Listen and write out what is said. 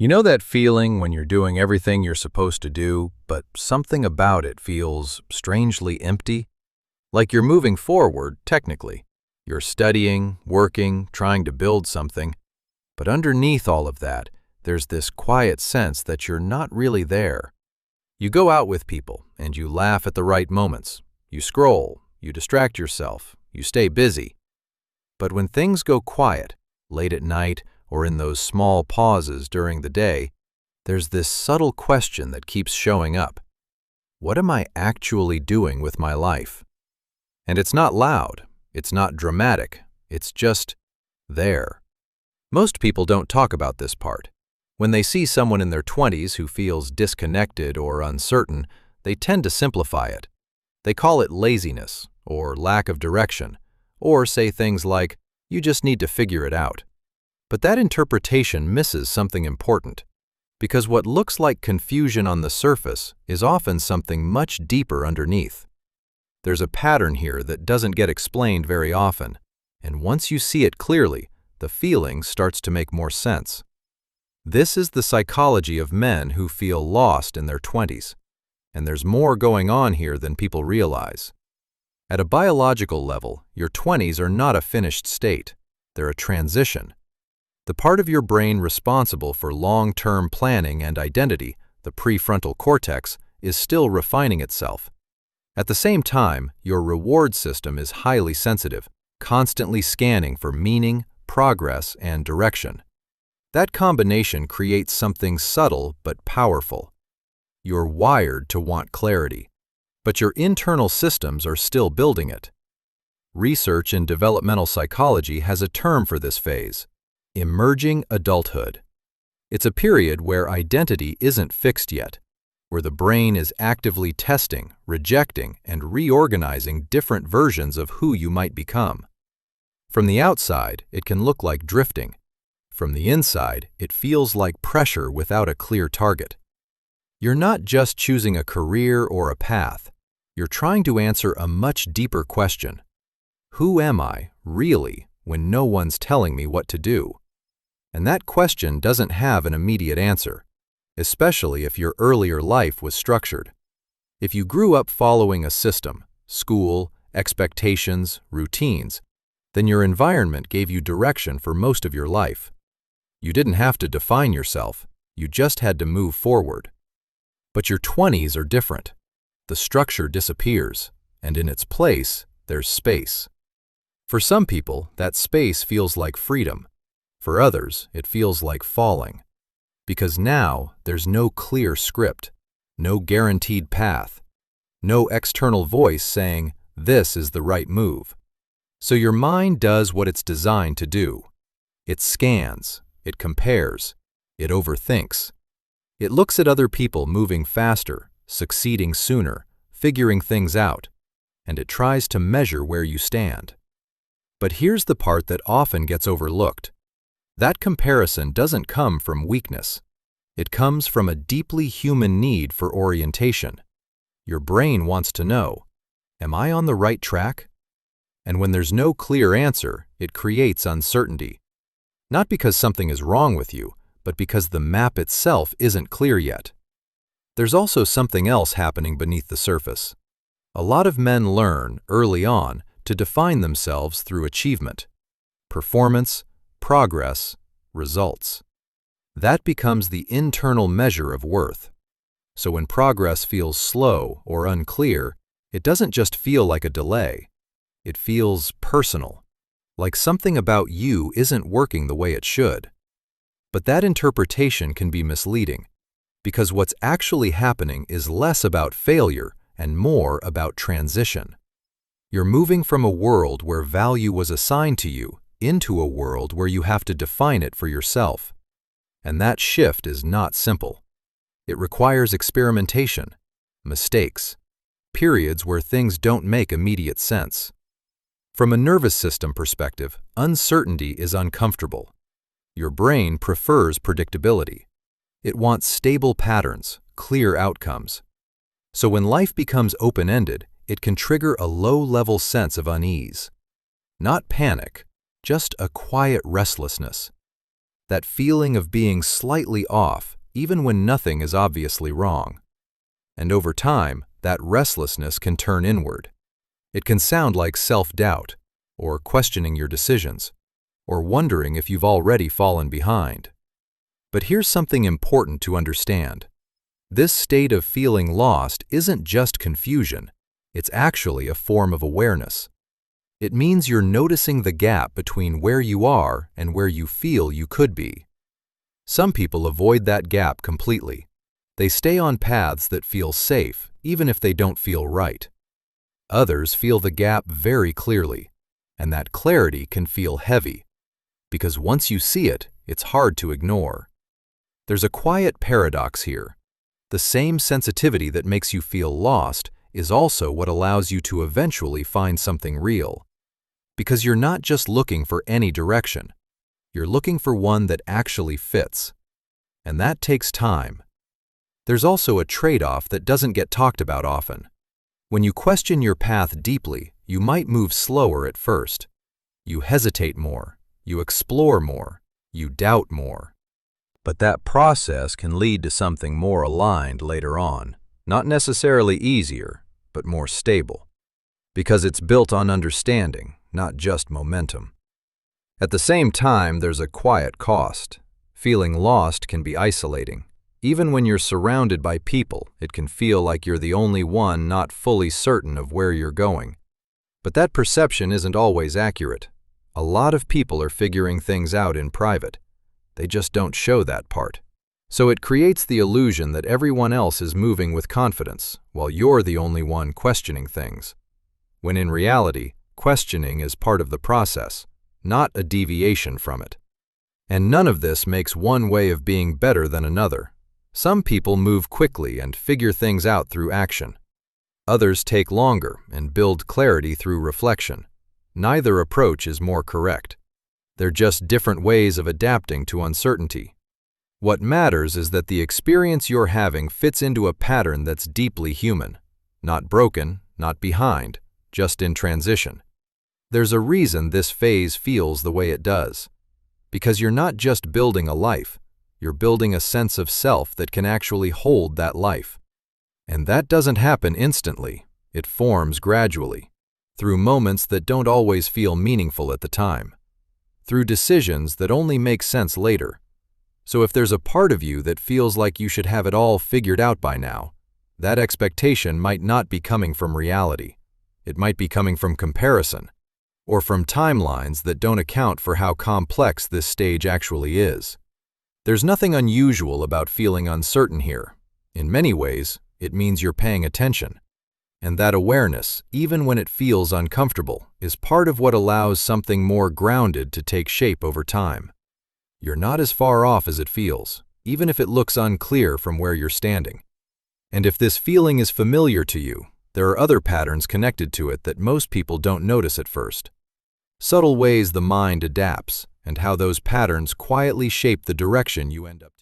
You know that feeling when you're doing everything you're supposed to do, but something about it feels strangely empty? Like you're moving forward, technically. You're studying, working, trying to build something. But underneath all of that, there's this quiet sense that you're not really there. You go out with people, and you laugh at the right moments. You scroll, you distract yourself, you stay busy. But when things go quiet, late at night, or in those small pauses during the day, there's this subtle question that keeps showing up. What am I actually doing with my life? And it's not loud, it's not dramatic, it's just there. Most people don't talk about this part. When they see someone in their 20s who feels disconnected or uncertain, they tend to simplify it. They call it laziness or lack of direction, or say things like, "You just need to figure it out." But that interpretation misses something important, because what looks like confusion on the surface is often something much deeper underneath. There's a pattern here that doesn't get explained very often, and once you see it clearly, the feeling starts to make more sense. This is the psychology of men who feel lost in their 20s, and there's more going on here than people realize. At a biological level, your 20s are not a finished state, they're a transition. The part of your brain responsible for long-term planning and identity, the prefrontal cortex, is still refining itself. At the same time, your reward system is highly sensitive, constantly scanning for meaning, progress, and direction. That combination creates something subtle but powerful. You're wired to want clarity, but your internal systems are still building it. Research in developmental psychology has a term for this phase: emerging adulthood. It's a period where identity isn't fixed yet, where the brain is actively testing, rejecting, and reorganizing different versions of who you might become. From the outside, it can look like drifting. From the inside, it feels like pressure without a clear target. You're not just choosing a career or a path. You're trying to answer a much deeper question. Who am I, really, when no one's telling me what to do? And that question doesn't have an immediate answer, especially if your earlier life was structured. If you grew up following a system, school, expectations, routines, then your environment gave you direction for most of your life. You didn't have to define yourself, you just had to move forward. But your 20s are different. The structure disappears, and in its place, there's space. For some people, that space feels like freedom. For others, it feels like falling. Because now, there's no clear script, no guaranteed path, no external voice saying, "This is the right move." So your mind does what it's designed to do. It scans, it compares, it overthinks. It looks at other people moving faster, succeeding sooner, figuring things out, and it tries to measure where you stand. But here's the part that often gets overlooked. That comparison doesn't come from weakness. It comes from a deeply human need for orientation. Your brain wants to know, am I on the right track? And when there's no clear answer, it creates uncertainty. Not because something is wrong with you, but because the map itself isn't clear yet. There's also something else happening beneath the surface. A lot of men learn, early on, to define themselves through achievement, performance, progress, results. That becomes the internal measure of worth. So when progress feels slow or unclear, it doesn't just feel like a delay. It feels personal, like something about you isn't working the way it should. But that interpretation can be misleading, because what's actually happening is less about failure and more about transition. You're moving from a world where value was assigned to you into a world where you have to define it for yourself. And that shift is not simple. It requires experimentation, mistakes, periods where things don't make immediate sense. From a nervous system perspective, uncertainty is uncomfortable. Your brain prefers predictability. It wants stable patterns, clear outcomes. So when life becomes open-ended, it can trigger a low-level sense of unease. Not panic, just a quiet restlessness. that feeling of being slightly off, even when nothing is obviously wrong. And over time, that restlessness can turn inward. It can sound like self-doubt, or questioning your decisions, or wondering if you've already fallen behind. But here's something important to understand. This state of feeling lost isn't just confusion, it's actually a form of awareness. It means you're noticing the gap between where you are and where you feel you could be. Some people avoid that gap completely. They stay on paths that feel safe, even if they don't feel right. Others feel the gap very clearly, and that clarity can feel heavy, because once you see it, it's hard to ignore. There's a quiet paradox here. The same sensitivity that makes you feel lost is also what allows you to eventually find something real. Because you're not just looking for any direction, you're looking for one that actually fits. And that takes time. There's also a trade-off that doesn't get talked about often. When you question your path deeply, you might move slower at first. You hesitate more, you explore more, you doubt more. But that process can lead to something more aligned later on, not necessarily easier, but more stable. Because it's built on understanding, not just momentum. At the same time, there's a quiet cost. Feeling lost can be isolating. Even when you're surrounded by people, it can feel like you're the only one not fully certain of where you're going. But that perception isn't always accurate. A lot of people are figuring things out in private. They just don't show that part. So it creates the illusion that everyone else is moving with confidence, while you're the only one questioning things. When in reality, questioning is part of the process, not a deviation from it. And none of this makes one way of being better than another. Some people move quickly and figure things out through action. Others take longer and build clarity through reflection. Neither approach is more correct. They're just different ways of adapting to uncertainty. What matters is that the experience you're having fits into a pattern that's deeply human. Not broken, not behind, just in transition. There's a reason this phase feels the way it does. Because you're not just building a life, you're building a sense of self that can actually hold that life. And that doesn't happen instantly. It forms gradually, through moments that don't always feel meaningful at the time, through decisions that only make sense later. So if there's a part of you that feels like you should have it all figured out by now, that expectation might not be coming from reality. It might be coming from comparison, or from timelines that don't account for how complex this stage actually is. There's nothing unusual about feeling uncertain here. In many ways, it means you're paying attention. And that awareness, even when it feels uncomfortable, is part of what allows something more grounded to take shape over time. You're not as far off as it feels, even if it looks unclear from where you're standing. And if this feeling is familiar to you, there are other patterns connected to it that most people don't notice at first. Subtle ways the mind adapts, and how those patterns quietly shape the direction you end up taking.